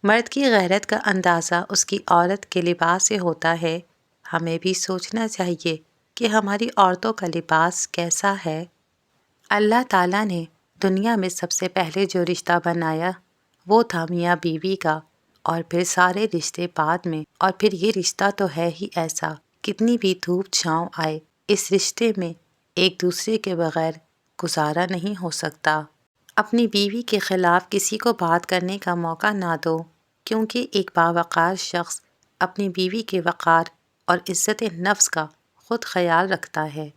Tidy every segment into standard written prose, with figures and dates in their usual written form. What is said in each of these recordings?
مرد کی غیرت کا اندازہ اس کی عورت کے لباس سے ہوتا ہے۔ ہمیں بھی سوچنا چاہیے کہ ہماری عورتوں کا لباس کیسا ہے۔ اللہ تعالیٰ نے دنیا میں سب سے پہلے جو رشتہ بنایا وہ تھا میاں بیوی کا، اور پھر سارے رشتے بعد میں، اور پھر یہ رشتہ تو ہے ہی ایسا، کتنی بھی دھوپ چھاؤں آئے اس رشتے میں ایک دوسرے کے بغیر گزارا نہیں ہو سکتا۔ اپنی بیوی کے خلاف کسی کو بات کرنے کا موقع نہ دو، کیونکہ ایک باوقار شخص اپنی بیوی کے وقار اور عزت نفس کا خود خیال رکھتا ہے۔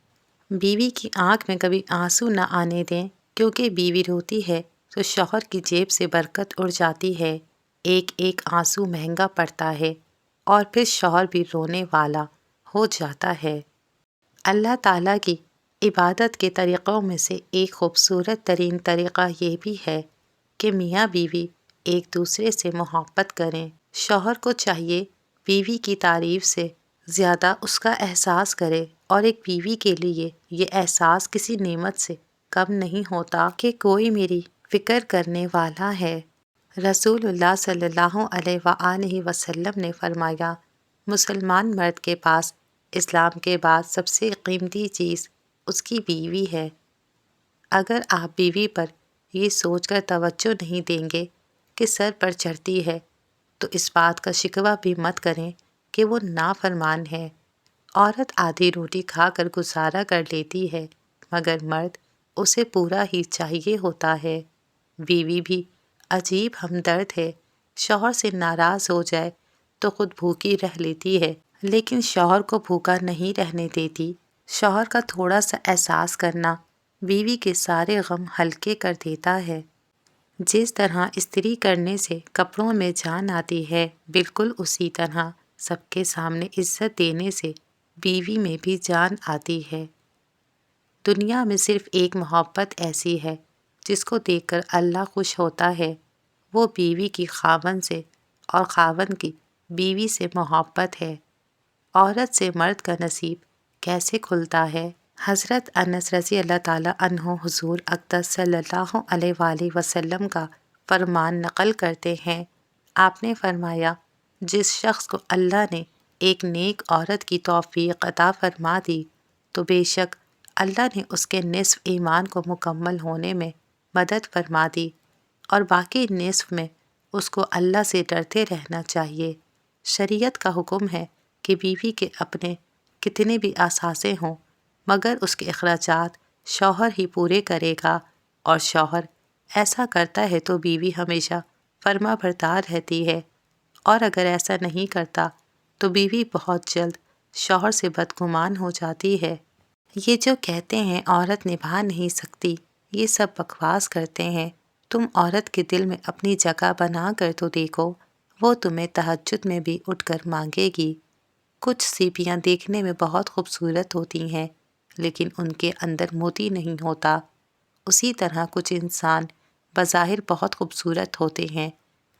بیوی کی آنکھ میں کبھی آنسو نہ آنے دیں، کیونکہ بیوی روتی ہے تو شوہر کی جیب سے برکت اڑ جاتی ہے۔ ایک ایک آنسو مہنگا پڑتا ہے اور پھر شوہر بھی رونے والا ہو جاتا ہے۔ اللہ تعالیٰ کی عبادت کے طریقوں میں سے ایک خوبصورت ترین طریقہ یہ بھی ہے کہ میاں بیوی ایک دوسرے سے محبت کریں۔ شوہر کو چاہیے بیوی کی تعریف سے زیادہ اس کا احساس کرے، اور ایک بیوی کے لیے یہ احساس کسی نعمت سے کم نہیں ہوتا کہ کوئی میری فکر کرنے والا ہے۔ رسول اللہ صلی اللہ علیہ وآلہ وسلم نے فرمایا، مسلمان مرد کے پاس اسلام کے بعد سب سے قیمتی چیز اس کی بیوی ہے۔ اگر آپ بیوی پر یہ سوچ کر توجہ نہیں دیں گے کہ سر پر چڑھتی ہے، تو اس بات کا شکوہ بھی مت کریں کہ وہ نافرمان ہے۔ عورت آدھی روٹی کھا کر گزارا کر لیتی ہے، مگر مرد اسے پورا ہی چاہیے ہوتا ہے۔ بیوی بھی عجیب ہمدرد ہے، شوہر سے ناراض ہو جائے تو خود بھوکی رہ لیتی ہے، لیکن شوہر کو بھوکا نہیں رہنے دیتی۔ شوہر کا تھوڑا سا احساس کرنا بیوی کے سارے غم ہلکے کر دیتا ہے۔ جس طرح استری کرنے سے کپڑوں میں جان آتی ہے، بالکل اسی طرح سب کے سامنے عزت دینے سے بیوی میں بھی جان آتی ہے۔ دنیا میں صرف ایک محبت ایسی ہے جس کو دیکھ کر اللہ خوش ہوتا ہے، وہ بیوی کی خاوند سے اور خاوند کی بیوی سے محبت ہے۔ عورت سے مرد کا نصیب کیسے کھلتا ہے؟ حضرت انس رضی اللہ تعالیٰ عنہ حضور اقدس صلی اللہ علیہ وآلہ وسلم کا فرمان نقل کرتے ہیں۔ آپ نے فرمایا، جس شخص کو اللہ نے ایک نیک عورت کی توفیق عطا فرما دی تو بے شک اللہ نے اس کے نصف ایمان کو مکمل ہونے میں مدد فرما دی، اور باقی نصف میں اس کو اللہ سے ڈرتے رہنا چاہیے۔ شریعت کا حکم ہے کہ بیوی کے اپنے کتنے بھی اثاثے ہوں، مگر اس کے اخراجات شوہر ہی پورے کرے گا، اور شوہر ایسا کرتا ہے تو بیوی ہمیشہ فرما بردار رہتی ہے، اور اگر ایسا نہیں کرتا تو بیوی بہت جلد شوہر سے بدگمان ہو جاتی ہے۔ یہ جو کہتے ہیں عورت نبھا نہیں سکتی، یہ سب بکواس کرتے ہیں۔ تم عورت کے دل میں اپنی جگہ بنا کر تو دیکھو، وہ تمہیں تہجد میں بھی اٹھ کر مانگے گی۔ کچھ سیپیاں دیکھنے میں بہت خوبصورت ہوتی ہیں، لیکن ان کے اندر موتی نہیں ہوتا۔ اسی طرح کچھ انسان بظاہر بہت خوبصورت ہوتے ہیں،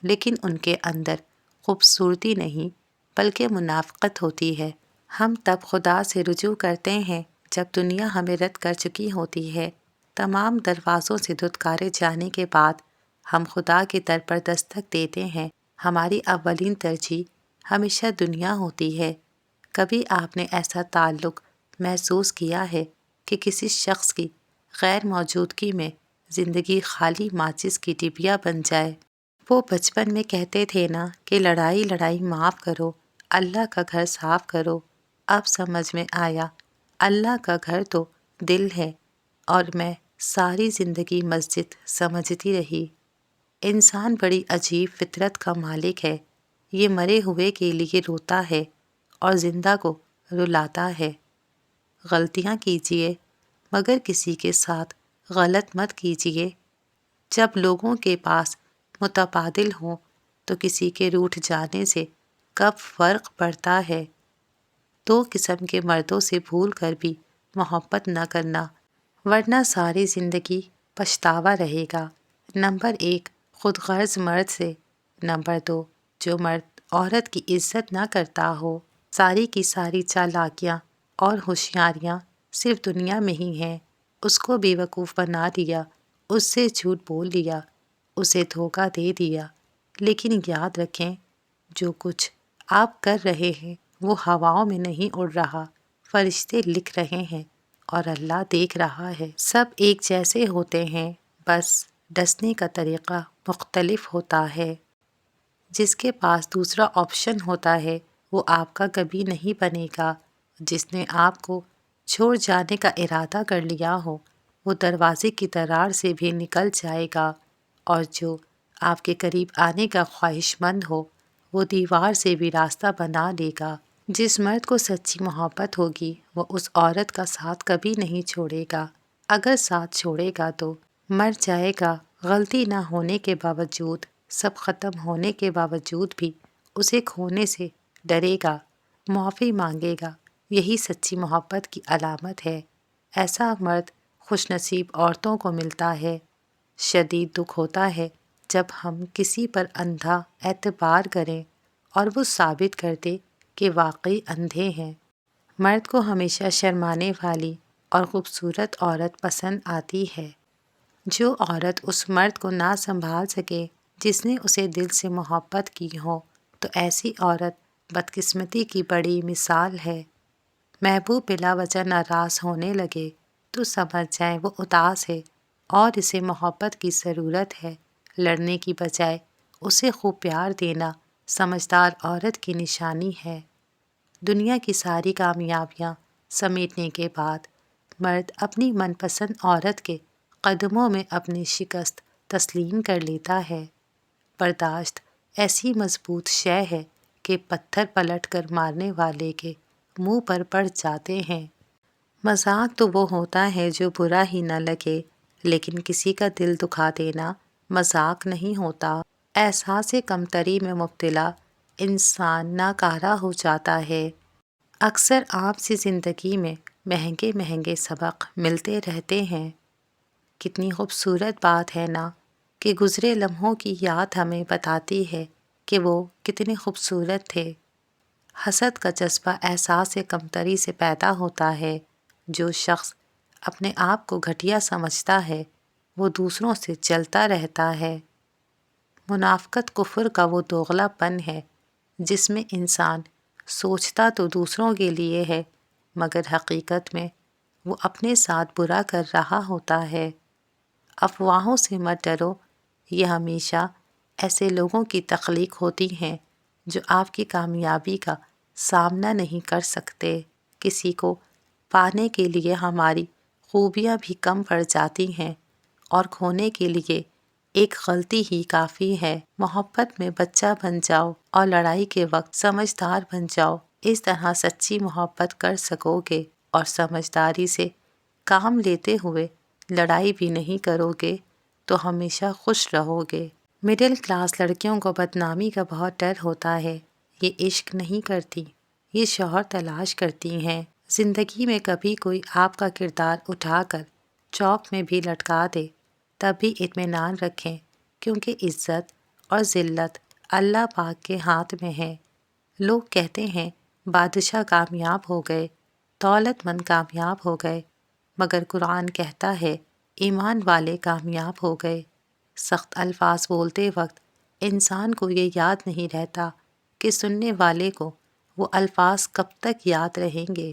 لیکن ان کے اندر خوبصورتی نہیں بلکہ منافقت ہوتی ہے۔ ہم تب خدا سے رجوع کرتے ہیں جب دنیا ہمیں رد کر چکی ہوتی ہے۔ تمام دروازوں سے دھتکارے جانے کے بعد ہم خدا کے در پر دستک دیتے ہیں۔ ہماری اولین ترجیح ہمیشہ دنیا ہوتی ہے۔ کبھی آپ نے ایسا تعلق محسوس کیا ہے کہ کسی شخص کی غیر موجودگی میں زندگی خالی ماچس کی ڈبیا بن جائے؟ وہ بچپن میں کہتے تھے نا کہ لڑائی لڑائی معاف کرو، اللہ کا گھر صاف کرو۔ اب سمجھ میں آیا، اللہ کا گھر تو دل ہے، اور میں ساری زندگی مسجد سمجھتی رہی۔ انسان بڑی عجیب فطرت کا مالک ہے، یہ مرے ہوئے کے لیے روتا ہے اور زندہ کو رلاتا ہے۔ غلطیاں کیجیے، مگر کسی کے ساتھ غلط مت کیجیے۔ جب لوگوں کے پاس متبادل ہوں تو کسی کے روٹھ جانے سے کب فرق پڑتا ہے؟ دو قسم کے مردوں سے بھول کر بھی محبت نہ کرنا، ورنہ ساری زندگی پچھتاوا رہے گا۔ نمبر 1، خود غرض مرد سے۔ نمبر 2، جو مرد عورت کی عزت نہ کرتا ہو۔ ساری کی ساری چالاکیاں اور ہوشیاریاں صرف دنیا میں ہی ہیں۔ اس کو بے وقوف بنا دیا، اس سے جھوٹ بول لیا، اسے دھوکہ دے دیا، لیکن یاد رکھیں جو کچھ آپ کر رہے ہیں وہ ہواؤں میں نہیں اڑ رہا، فرشتے لکھ رہے ہیں اور اللہ دیکھ رہا ہے۔ سب ایک جیسے ہوتے ہیں، بس ڈسنے کا طریقہ مختلف ہوتا ہے۔ جس کے پاس دوسرا آپشن ہوتا ہے وہ آپ کا کبھی نہیں بنے گا۔ جس نے آپ کو چھوڑ جانے کا ارادہ کر لیا ہو وہ دروازے کی درار سے بھی نکل جائے گا، اور جو آپ کے قریب آنے کا خواہش مند ہو وہ دیوار سے بھی راستہ بنا لے گا۔ جس مرد کو سچی محبت ہوگی وہ اس عورت کا ساتھ کبھی نہیں چھوڑے گا، اگر ساتھ چھوڑے گا تو مر جائے گا۔ غلطی نہ ہونے کے باوجود، سب ختم ہونے کے باوجود بھی اسے کھونے سے ڈرے گا، معافی مانگے گا۔ یہی سچی محبت کی علامت ہے۔ ایسا مرد خوش نصیب عورتوں کو ملتا ہے۔ شدید دکھ ہوتا ہے جب ہم کسی پر اندھا اعتبار کریں اور وہ ثابت کر دے کہ واقعی اندھے ہیں۔ مرد کو ہمیشہ شرمانے والی اور خوبصورت عورت پسند آتی ہے۔ جو عورت اس مرد کو نہ سنبھال سکے جس نے اسے دل سے محبت کی ہو، تو ایسی عورت بدقسمتی کی بڑی مثال ہے۔ محبوب بلا وجہ ناراض ہونے لگے تو سمجھ جائیں وہ اداس ہے اور اسے محبت کی ضرورت ہے۔ لڑنے کی بجائے اسے خوب پیار دینا سمجھدار عورت کی نشانی ہے۔ دنیا کی ساری کامیابیاں سمیٹنے کے بعد مرد اپنی من پسند عورت کے قدموں میں اپنی شکست تسلیم کر لیتا ہے۔ برداشت ایسی مضبوط شے ہے کہ پتھر پلٹ کر مارنے والے کے منہ پر پڑ جاتے ہیں۔ مذاق تو وہ ہوتا ہے جو برا ہی نہ لگے، لیکن کسی کا دل دکھا دینا مذاق نہیں ہوتا۔ احساس کمتری میں مبتلا انسان ناکارہ ہو جاتا ہے۔ اکثر عام سی زندگی میں مہنگے مہنگے سبق ملتے رہتے ہیں۔ کتنی خوبصورت بات ہے نا کہ گزرے لمحوں کی یاد ہمیں بتاتی ہے کہ وہ کتنے خوبصورت تھے۔ حسد کا جذبہ احساس کمتری سے پیدا ہوتا ہے۔ جو شخص اپنے آپ کو گھٹیا سمجھتا ہے وہ دوسروں سے جلتا رہتا ہے۔ منافقت کفر کا وہ دوغلا پن ہے جس میں انسان سوچتا تو دوسروں کے لیے ہے مگر حقیقت میں وہ اپنے ساتھ برا کر رہا ہوتا ہے۔ افواہوں سے مت ڈرو، یہ ہمیشہ ایسے لوگوں کی تخلیق ہوتی ہیں جو آپ کی کامیابی کا سامنا نہیں کر سکتے۔ کسی کو پانے کے لیے ہماری خوبیاں بھی کم پڑ جاتی ہیں اور کھونے کے لیے ایک غلطی ہی کافی ہے۔ محبت میں بچہ بن جاؤ اور لڑائی کے وقت سمجھدار بن جاؤ، اس طرح سچی محبت کر سکو گے اور سمجھداری سے کام لیتے ہوئے لڑائی بھی نہیں کرو گے تو ہمیشہ خوش رہو گے۔ مڈل کلاس لڑکیوں کو بدنامی کا بہت ڈر ہوتا ہے۔ یہ عشق نہیں کرتی، یہ شوہر تلاش کرتی ہیں۔ زندگی میں کبھی کوئی آپ کا کردار اٹھا کر چوک میں بھی لٹکا دے تب بھی اطمینان رکھیں، کیونکہ عزت اور ذلت اللہ پاک کے ہاتھ میں ہے۔ لوگ کہتے ہیں بادشاہ کامیاب ہو گئے، دولت مند کامیاب ہو گئے، مگر قرآن کہتا ہے ایمان والے کامیاب ہو گئے۔ سخت الفاظ بولتے وقت انسان کو یہ یاد نہیں رہتا کہ سننے والے کو وہ الفاظ کب تک یاد رہیں گے۔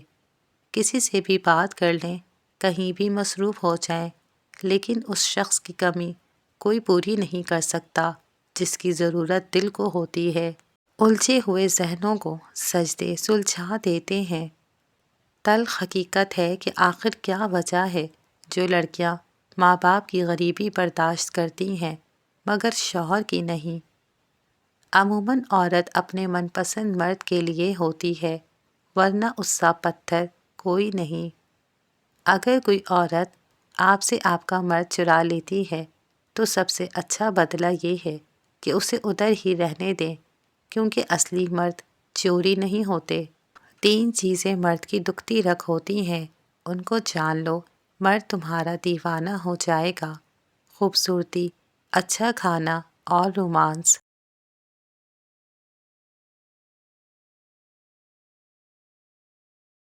کسی سے بھی بات کر لیں، کہیں بھی مصروف ہو جائیں، لیکن اس شخص کی کمی کوئی پوری نہیں کر سکتا جس کی ضرورت دل کو ہوتی ہے۔ الجھے ہوئے ذہنوں کو سجدے سلجھا دیتے ہیں۔ تلخ حقیقت ہے کہ آخر کیا وجہ ہے جو لڑکیاں ماں باپ کی غریبی برداشت کرتی ہیں مگر شوہر کی نہیں۔ عموماً عورت اپنے من پسند مرد کے لیے ہوتی ہے، ورنہ اس سا پتھر کوئی نہیں۔ اگر کوئی عورت آپ سے آپ کا مرد چرا لیتی ہے تو سب سے اچھا بدلہ یہ ہے کہ اسے ادھر ہی رہنے دیں، کیونکہ اصلی مرد چوری نہیں ہوتے۔ 3 چیزیں مرد کی دکھتی رکھ ہوتی ہیں، ان کو جان لو، مرد تمہارا دیوانہ ہو جائے گا: خوبصورتی، اچھا کھانا اور رومانس۔